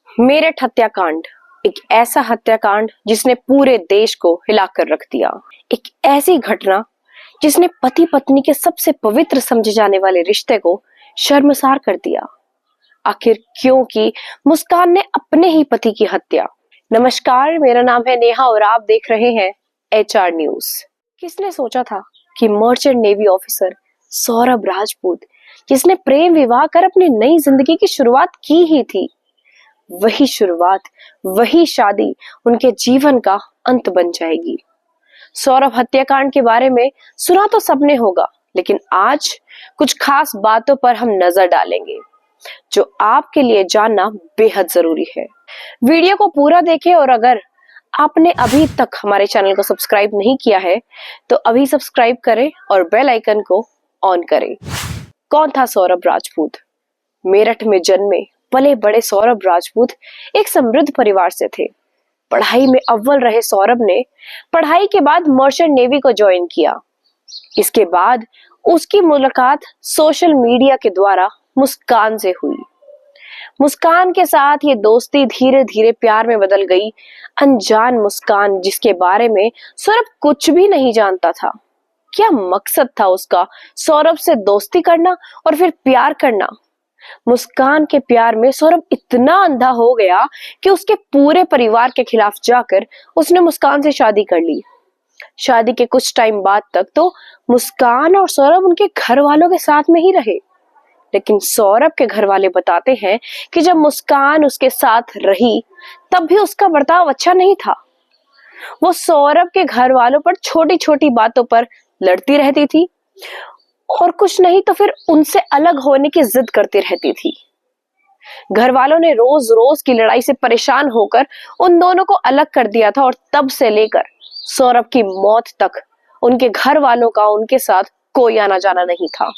मेरठ हत्याकांड एक ऐसा हत्याकांड जिसने पूरे देश को हिलाकर रख दिया। एक ऐसी घटना जिसने पति पत्नी के सबसे पवित्र समझे जाने वाले रिश्ते को शर्मसार कर दिया। आखिर क्योंकि मुस्कान ने अपने ही पति की हत्या। नमस्कार, मेरा नाम है नेहा और आप देख रहे हैं HR न्यूज। किसने सोचा था कि merchant navy officer Saurabh Rajput, जिसने प्रेम विवाह कर अपनी नई जिंदगी की शुरुआत की ही थी, वही शुरुआत, वही शादी उनके जीवन का अंत बन जाएगी। सौरभ हत्याकांड के बारे में सुना तो सबने होगा, लेकिन आज कुछ खास बातों पर हम नजर डालेंगे जो आपके लिए जानना बेहद जरूरी है। वीडियो को पूरा देखें और अगर आपने अभी तक हमारे चैनल को सब्सक्राइब नहीं किया है तो अभी सब्सक्राइब करें और बेल आइकन को ऑन करें। कौन था सौरभ राजपूत? मेरठ में जन्मे पले बड़े सौरभ राजपूत एक समृद्ध परिवार से थे। पढ़ाई में अव्वल रहे सौरभ ने पढ़ाई के बाद मर्चेंट नेवी को ज्वाइन किया। इसके बाद उसकी मुलाकात सोशल मीडिया के द्वारा मुस्कान से हुई। मुस्कान के साथ ये दोस्ती धीरे धीरे प्यार में बदल गई। अनजान मुस्कान, जिसके बारे में सौरभ कुछ भी नहीं जानता था। क्या मकसद था उसका सौरभ से दोस्ती करना और फिर प्यार करना? मुस्कान के प्यार में सौरभ इतना अंधा हो गया कि उसके पूरे परिवार के खिलाफ जाकर उसने मुस्कान से शादी कर ली। शादी के कुछ टाइम बाद तक तो मुस्कान और सौरभ उनके घर वालों के साथ में ही रहे, लेकिन सौरभ के घर वाले बताते हैं कि जब मुस्कान उसके साथ रही तब भी उसका बर्ताव अच्छा नहीं था। वो सौरभ के घर वालों पर छोटी छोटी बातों पर लड़ती रहती थी और कुछ नहीं तो फिर उनसे अलग होने की जिद करती रहती थी। घर वालों ने रोज रोज की लड़ाई से परेशान होकर उन दोनों को अलग कर दिया था और तब से लेकर सौरभ की मौत तक उनके घर वालों का उनके साथ कोई आना जाना नहीं था।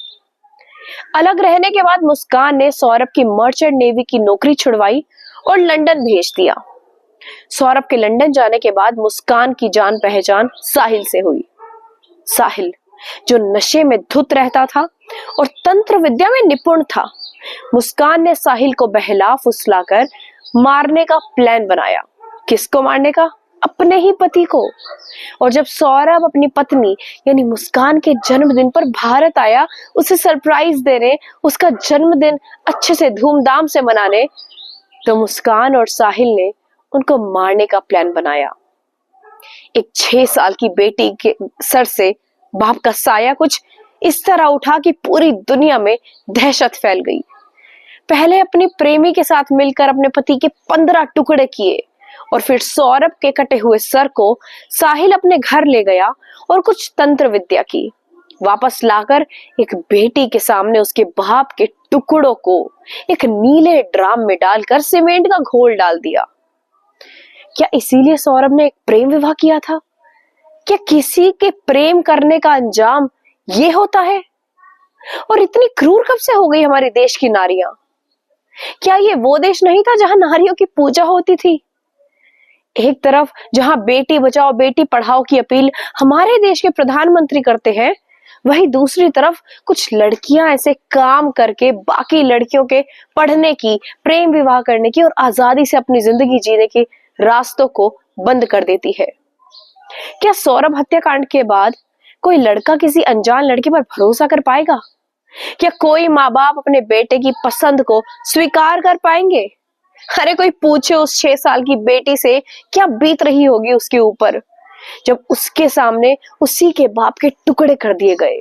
अलग रहने के बाद मुस्कान ने सौरभ की मर्चेंट नेवी की नौकरी छुड़वाई और लंदन भेज दिया। सौरभ के लंदन जाने के बाद मुस्कान की जान पहचान साहिल से हुई। साहिल जो नशे में धुत रहता था और तंत्र विद्या में निपुण था। मुस्कान ने साहिल को बहला फुसलाकर मारने का प्लान बनाया। किसको मारने का? अपने ही पति को। और जब सौरभ अपनी पत्नी यानी मुस्कान के जन्मदिन पर भारत आया उसे सरप्राइज देने, उसका जन्मदिन अच्छे से धूमधाम से मनाने, तो मुस्कान और साहिल ने उनको मारने का प्लान बनाया। एक 6 साल की बेटी के सर से बाप का साया कुछ इस तरह उठा कि पूरी दुनिया में दहशत फैल गई। पहले अपनी प्रेमी के साथ मिलकर अपने पति के 15 टुकड़े किए और फिर सौरभ के कटे हुए सर को साहिल अपने घर ले गया और कुछ तंत्र विद्या की। वापस लाकर एक बेटी के सामने उसके बाप के टुकड़ों को एक नीले ड्राम में डालकर सीमेंट का घोल डाल दिया। क्या इसीलिए सौरभ ने एक प्रेम विवाह किया था? क्या किसी के प्रेम करने का अंजाम ये होता है? और इतनी क्रूर कब से हो गई हमारे देश की नारियां? क्या ये वो देश नहीं था जहां नारियों की पूजा होती थी? एक तरफ जहां बेटी बचाओ बेटी पढ़ाओ की अपील हमारे देश के प्रधानमंत्री करते हैं, वहीं दूसरी तरफ कुछ लड़कियां ऐसे काम करके बाकी लड़कियों के पढ़ने की, प्रेम विवाह करने की और आजादी से अपनी जिंदगी जीने के रास्तों को बंद कर देती है। क्या सौरभ हत्याकांड के बाद कोई लड़का किसी अनजान लड़के पर भरोसा कर पाएगा? क्या कोई माँ बाप अपने बेटे की पसंद को स्वीकार कर पाएंगे? अरे कोई पूछे उस 6 साल की बेटी से क्या बीत रही होगी उसके ऊपर जब उसके सामने उसी के बाप के टुकड़े कर दिए गए।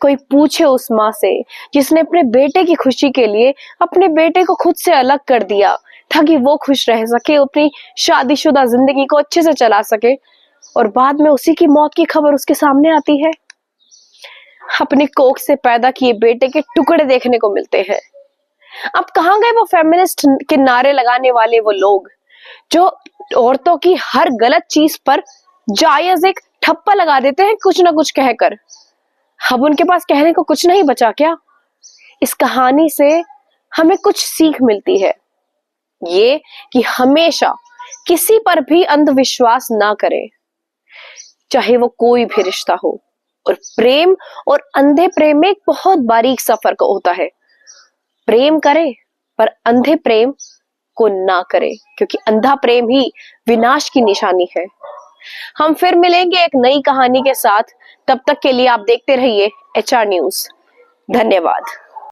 कोई पूछे उस माँ से जिसने अपने बेटे की खुशी के लिए अपने बेटे को खुद से अलग कर दिया ताकि वो खुश रह सके, अपनी शादीशुदा जिंदगी को अच्छे से चला सके, और बाद में उसी की मौत की खबर उसके सामने आती है। अपने कोख से पैदा किए बेटे के टुकड़े देखने को मिलते हैं। अब कहां गए वो फेमिनिस्ट के नारे लगाने वाले वो लोग जो औरतों की हर गलत चीज पर जायज एक ठप्पा लगा देते हैं कुछ ना कुछ कहकर? अब उनके पास कहने को कुछ नहीं बचा क्या? इस कहानी से हमें कुछ सीख मिलती है, ये कि हमेशा किसी पर भी अंधविश्वास ना करें, चाहे वो कोई भी रिश्ता हो। और प्रेम और अंधे प्रेम में एक बहुत बारीक सा फर्क होता है। प्रेम करें पर अंधे प्रेम को ना करे, क्योंकि अंधा प्रेम ही विनाश की निशानी है। हम फिर मिलेंगे एक नई कहानी के साथ। तब तक के लिए आप देखते रहिए HR न्यूज। धन्यवाद।